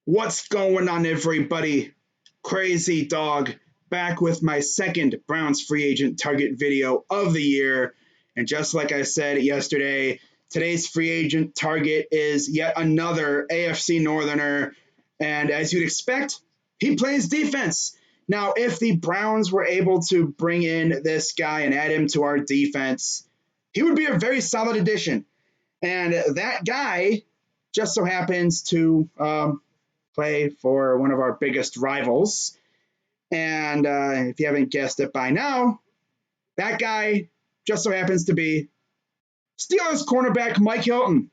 What's going on, everybody? Crazy Dog back with my second Browns free agent target video of the year. And just like I said yesterday, today's free agent target is yet another AFC Northerner. And as you'd expect, he plays defense. Now, if the Browns were able to bring in this guy and add him to our defense, he would be a very solid addition. And that guy just so happens to play for one of our biggest rivals. And if you haven't guessed it by now, that guy just so happens to be Steelers cornerback Mike Hilton.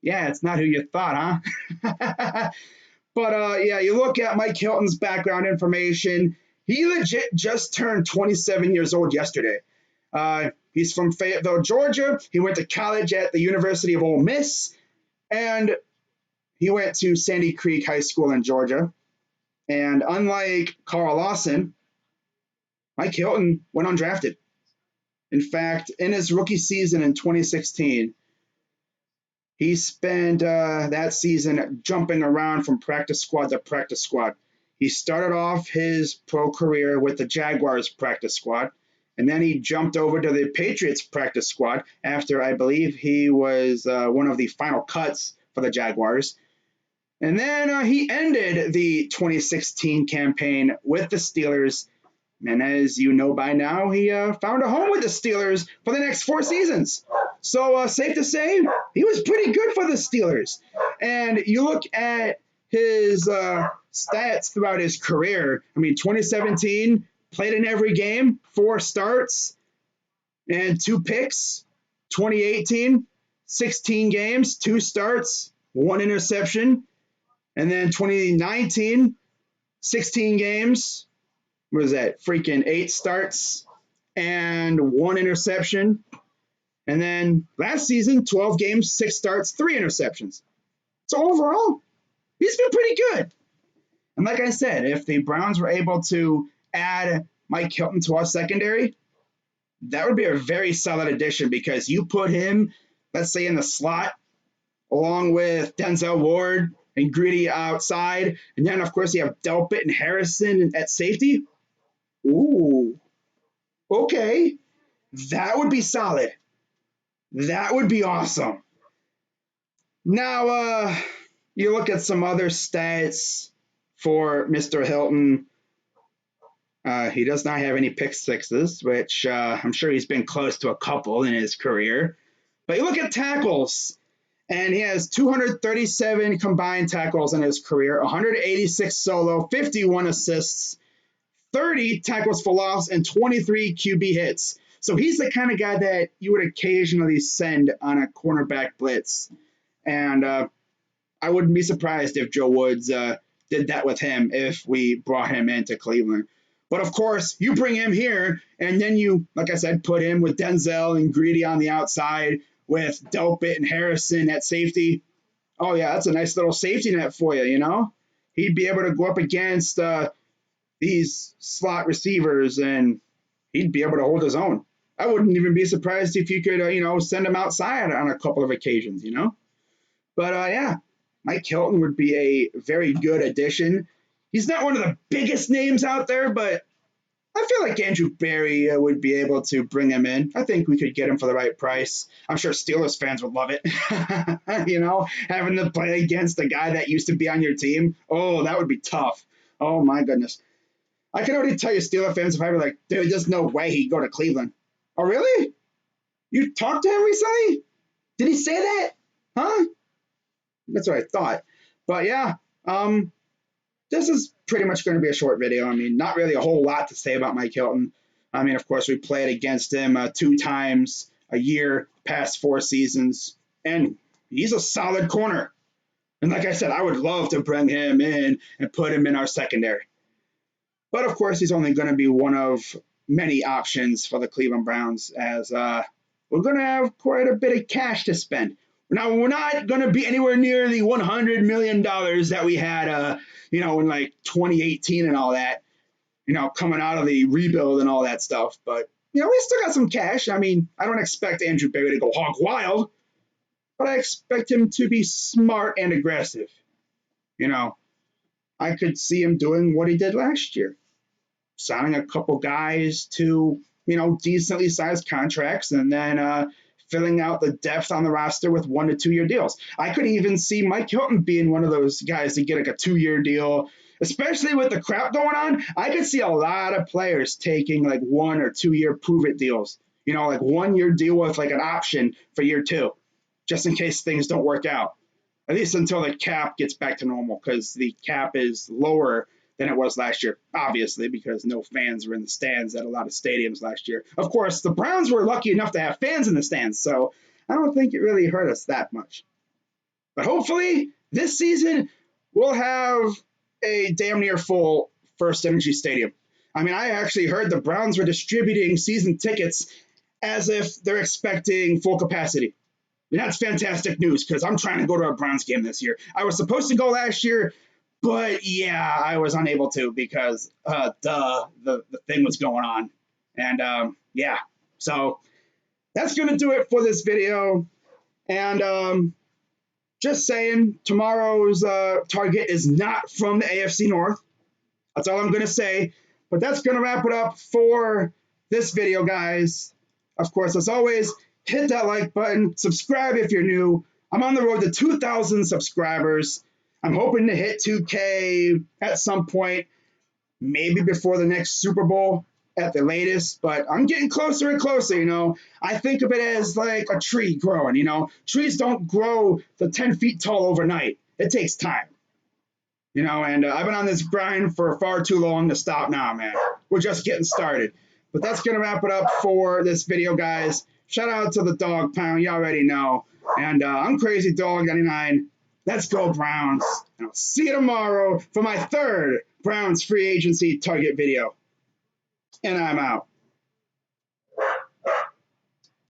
Yeah, it's not who you thought, huh? But yeah, you look at Mike Hilton's background information. He legit just turned 27 years old yesterday. He's from Fayetteville, Georgia. He went to college at the University of Ole Miss. And he went to Sandy Creek High School in Georgia. And unlike Carl Lawson, Mike Hilton went undrafted. In fact, in his rookie season in 2016, he spent that season jumping around from practice squad to practice squad. He started off his pro career with the Jaguars practice squad, and then he jumped over to the Patriots practice squad after I believe he was one of the final cuts for the Jaguars. And then he ended the 2016 campaign with the Steelers. And as you know by now, he found a home with the Steelers for the next 4 seasons. So safe to say, he was pretty good for the Steelers. And you look at his stats throughout his career. I mean, 2017, played in every game, 4 starts and 2 picks. 2018, 16 games, 2 starts, 1 interception. And then 2019, 16 games, what was that? Freaking 8 starts and 1 interception. And then last season, 12 games, 6 starts, 3 interceptions. So overall, he's been pretty good. And like I said, if the Browns were able to add Mike Hilton to our secondary, that would be a very solid addition because you put him, let's say, in the slot along with Denzel Ward and Greedy outside. And then, of course, you have Delpit and Harrison at safety. Ooh, okay. That would be solid. That would be awesome. Now, you look at some other stats for Mr. Hilton. He does not have any pick sixes, which I'm sure he's been close to a couple in his career. But you look at tackles. And he has 237 combined tackles in his career, 186 solo, 51 assists, 30 tackles for loss, and 23 QB hits. So he's the kind of guy that you would occasionally send on a cornerback blitz. And I wouldn't be surprised if Joe Woods did that with him if we brought him into Cleveland. But of course, you bring him here, and then you, like I said, put him with Denzel and Greedy on the outside, with Delpit and Harrison at safety. Oh, yeah, that's a nice little safety net for you, you know? He'd be able to go up against these slot receivers, and he'd be able to hold his own. I wouldn't even be surprised if you could, send him outside on a couple of occasions, you know? But, yeah, Mike Hilton would be a very good addition. He's not one of the biggest names out there, but I feel like Andrew Berry would be able to bring him in. I think we could get him for the right price. I'm sure Steelers fans would love it. Having to play against a guy that used to be on your team. Oh, that would be tough. Oh, my goodness. I can already tell you Steelers fans if I were like, dude, there's no way he'd go to Cleveland. Oh, really? You talked to him recently? Did he say that? Huh? That's what I thought. But, yeah, this is pretty much going to be a short video. I mean, not really a whole lot to say about Mike Hilton. I mean, of course, we played against him 2 times a year, past 4 seasons, and he's a solid corner. And like I said, I would love to bring him in and put him in our secondary. But of course, he's only going to be one of many options for the Cleveland Browns as we're going to have quite a bit of cash to spend. Now, we're not going to be anywhere near the $100 million that we had, in like 2018 and all that, coming out of the rebuild and all that stuff. But, we still got some cash. I mean, I don't expect Andrew Berry to go hog wild, but I expect him to be smart and aggressive. You know, I could see him doing what he did last year, signing a couple guys to, decently sized contracts and then filling out the depth on the roster with 1 to 2 year deals. I could even see Mike Hilton being one of those guys to get like a 2 year deal, especially with the crap going on. I could see a lot of players taking like 1 or 2 year prove it deals, like 1 year deal with like an option for year two, just in case things don't work out. At least until the cap gets back to normal, because the cap is lower than it was last year, obviously, because no fans were in the stands at a lot of stadiums last year. Of course, the Browns were lucky enough to have fans in the stands, so I don't think it really hurt us that much. But hopefully, this season, we'll have a damn near full First Energy Stadium. I mean, I actually heard the Browns were distributing season tickets as if they're expecting full capacity. And that's fantastic news because I'm trying to go to a Browns game this year. I was supposed to go last year, but yeah, I was unable to because the thing was going on. And yeah, so that's going to do it for this video. And just saying, tomorrow's target is not from the AFC North. That's all I'm going to say. But that's going to wrap it up for this video, guys. Of course, as always, hit that like button, subscribe if you're new. I'm on the road to 2,000 subscribers. I'm hoping to hit 2K at some point, maybe before the next Super Bowl at the latest, but I'm getting closer and closer. I think of it as like a tree growing. Trees don't grow to 10 feet tall overnight. It takes time. And I've been on this grind for far too long to stop now, man. We're just getting started. But that's going to wrap it up for this video, guys. Shout out to the dog pound. You already know. And I'm Crazy Dog 99. Let's go, Browns. And I'll see you tomorrow for my third Browns free agency target video. And I'm out.